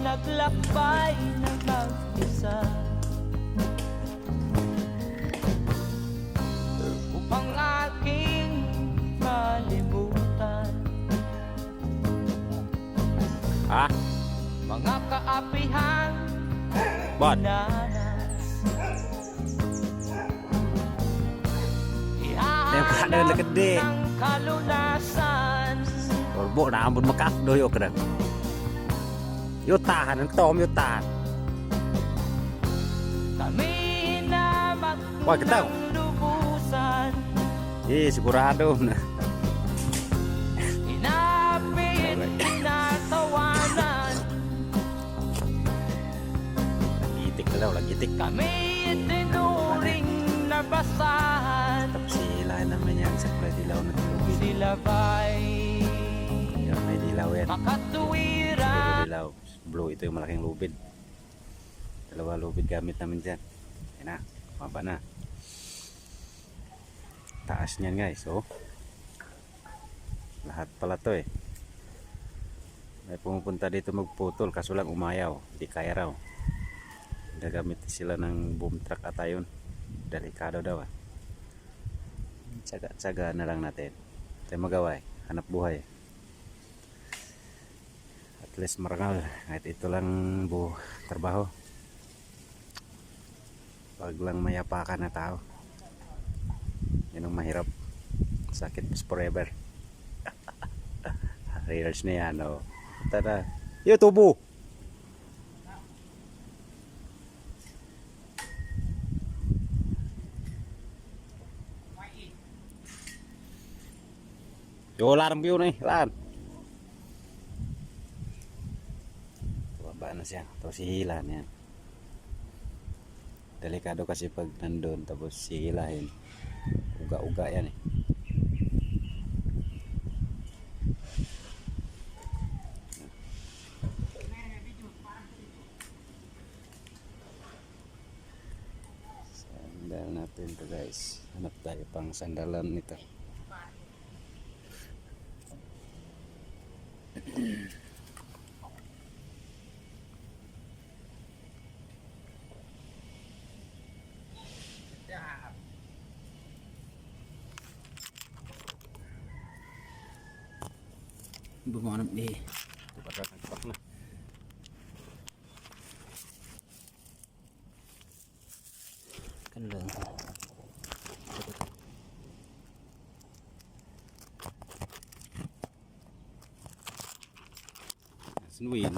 naglakbay na mag-isa upang aking malimutan mga kaapihang binanas. Ihahanap ng kalunasan. Bộ nào một mắc đôi ok được vô tàn nó tôm vô tàn qua cái tao sigurado na gitik na daw gitik kami tinuring na basahan tapos sila naman yan sa dilaw na tulugin sila ba'y may dilaw yan makatuwira dilaw blue ito yung malaking lubid dalawa lubid gamit namin dyan yan na maba na taas niyan guys oh lahat pala to eh may pumupunta dito magputol kaso lang umayaw hindi kaya raw gagamit sila ng boom truck ata yun delikado daw tsaga na lang natin tayo magawa eh hanap buhay at least marangal kahit ito lang trabaho pag lang mayapakan na tao yun ang mahirap sakit is forever reels na yan oh. Tada yung tubo yo larang view nih lan baba na siya tapos sihilan yan delikado kasi pag nandun tapos sihilahin uga-uga yan eh sandal natin to guys hanap tayo pang sandalan nito bumanap ni tupak na kan lang sinuin